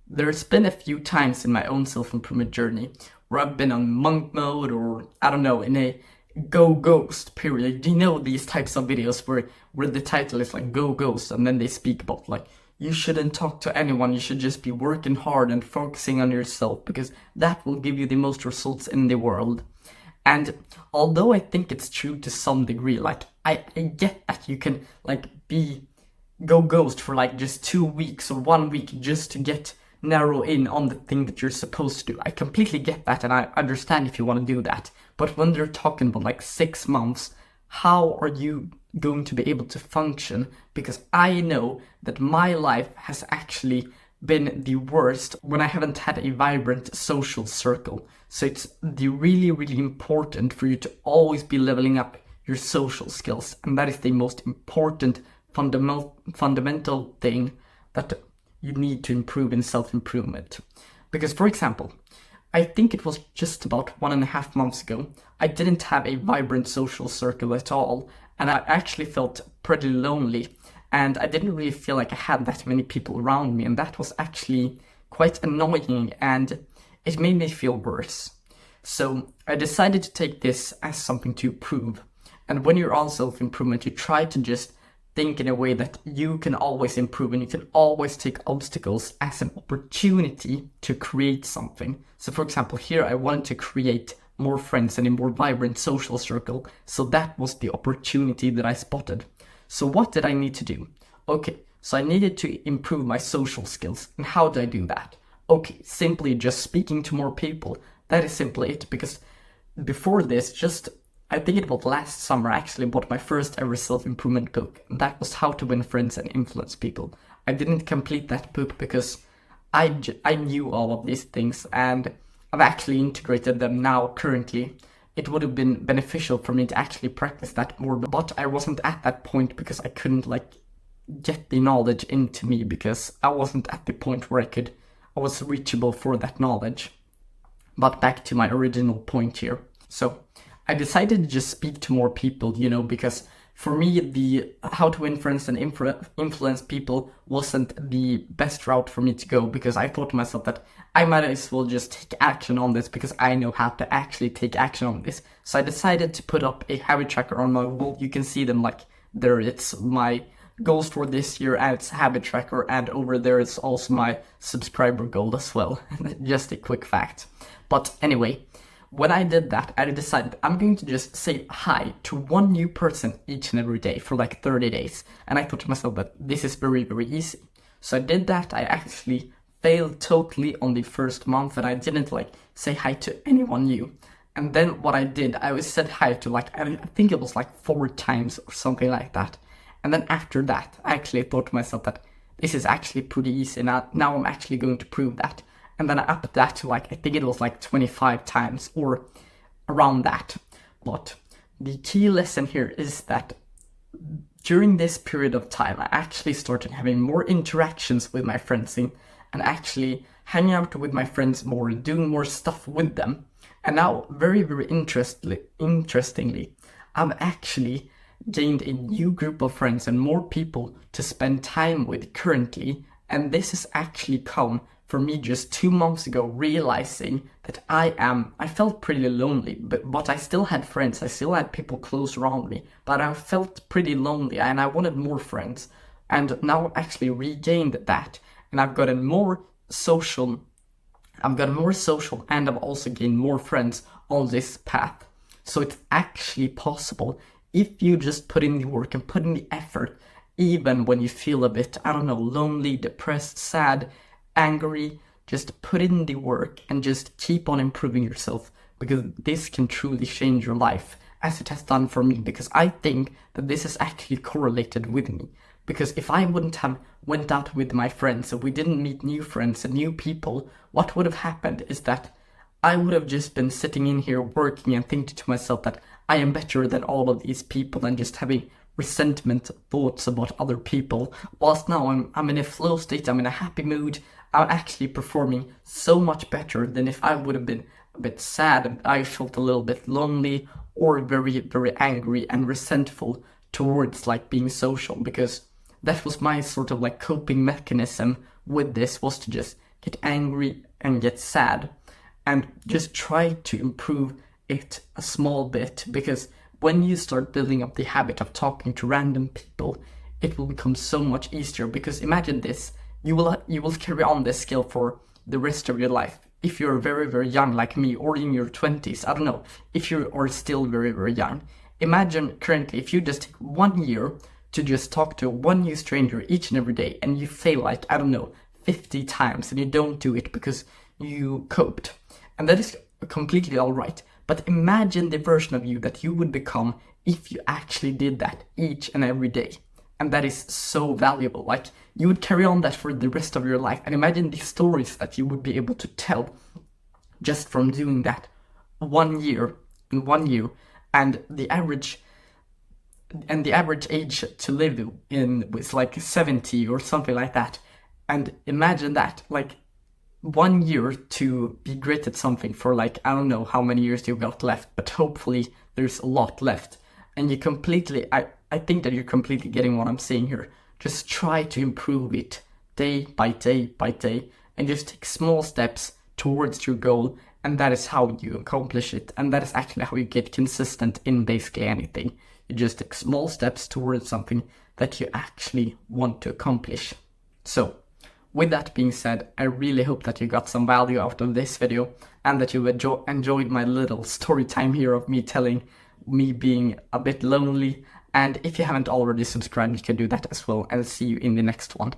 there's been a few times in my own self-improvement journey where I've been on monk mode or, I don't know, in a go ghost period. You know, these types of videos where the title is like go ghost and then they speak about like, you shouldn't talk to anyone, you should just be working hard and focusing on yourself because that will give you the most results in the world. And although I think it's true to some degree, like I get that you can like go ghost for like just 2 weeks or 1 week just to get narrow in on the thing that you're supposed to do. I completely get that and I understand if you want to do that. But when they're talking about like 6 months, how are you going to be able to function? Because I know that my life has actually been the worst when I haven't had a vibrant social circle. So it's really, really important for you to always be leveling up your social skills. And that is the most important fundamental thing that you need to improve in self-improvement. Because, for example, I think it was just about 1.5 months ago, I didn't have a vibrant social circle at all, and I actually felt pretty lonely, and I didn't really feel like I had that many people around me, and that was actually quite annoying, and it made me feel worse. So I decided to take this as something to prove. And when you're on self-improvement, you try to just think in a way that you can always improve and you can always take obstacles as an opportunity to create something. So for example, here I wanted to create more friends and a more vibrant social circle. So that was the opportunity that I spotted. So what did I need to do? Okay, so I needed to improve my social skills. And how did I do that? Okay, simply just speaking to more people. That is simply it, because before this, I think it was last summer, I actually bought my first ever self-improvement book. That was How to Win Friends and Influence People. I didn't complete that book because I knew all of these things and I've actually integrated them now currently. It would have been beneficial for me to actually practice that more, but I wasn't at that point because I couldn't get the knowledge into me because I wasn't at the point where I was reachable for that knowledge. But back to my original point here. So I decided to just speak to more people, because for me, the how to influence and influence people wasn't the best route for me to go, because I thought to myself that I might as well just take action on this because I know how to actually take action on this. So I decided to put up a habit tracker on my wall. You can see them there. It's my goals for this year and it's habit tracker, and over there it's also my subscriber goal as well. Just a quick fact. But anyway, when I did that, I decided I'm going to just say hi to one new person each and every day for 30 days. And I thought to myself that this is very, very easy. So I did that. I actually failed totally on the first month and I didn't say hi to anyone new. And then what I did, I said hi to I think it was 4 times or something like that. And then after that, I actually thought to myself that this is actually pretty easy. Now I'm actually going to prove that. And then I upped that to I think it was 25 times or around that. But the key lesson here is that during this period of time, I actually started having more interactions with my friends and actually hanging out with my friends more, doing more stuff with them. And now, very, very interestingly, I've actually gained a new group of friends and more people to spend time with currently. And this has actually come for me just 2 months ago, realizing that I felt pretty lonely, but I still had friends, I still had people close around me, but I felt pretty lonely and I wanted more friends. And now I've actually regained that, and I've gotten more social, and I've also gained more friends on this path. So it's actually possible if you just put in the work and put in the effort, even when you feel a bit, lonely, depressed, sad, angry. Just put in the work and just keep on improving yourself, because this can truly change your life, as it has done for me. Because I think that this is actually correlated with me, because if I wouldn't have went out with my friends, if we didn't meet new friends and new people, what would have happened is that I would have just been sitting in here working and thinking to myself that I am better than all of these people and just having resentment thoughts about other people, whilst now I'm in a flow state, I'm in a happy mood, I'm actually performing so much better than if I would have been a bit sad and I felt a little bit lonely or very, very angry and resentful towards being social, because that was my sort of coping mechanism with this, was to just get angry, and get sad. And just try to improve it a small bit, because when you start building up the habit of talking to random people, it will become so much easier. Because imagine this, you will carry on this skill for the rest of your life. If you're very, very young like me, or in your 20s, I don't know, if you are still very, very young, imagine currently if you just take 1 year to just talk to one new stranger each and every day, and you fail like, I don't know, 50 times, and you don't do it because you coped. And that is completely alright. But imagine the version of you that you would become if you actually did that each and every day. And that is so valuable. Like, you would carry on that for the rest of your life. And imagine the stories that you would be able to tell just from doing that 1 year in 1 year. And the average age to live in was like 70 or something like that. And imagine that, like, 1 year to be great at something for, like, I don't know how many years you've got left, but hopefully there's a lot left. And I think that you're completely getting what I'm saying here. Just try to improve it day by day by day, and just take small steps towards your goal. And that is how you accomplish it. And that is actually how you get consistent in basically anything. You just take small steps towards something that you actually want to accomplish. So, with that being said, I really hope that you got some value out of this video, and that you enjoyed my little story time here of me telling me being a bit lonely. And if you haven't already subscribed, you can do that as well, and see you in the next one.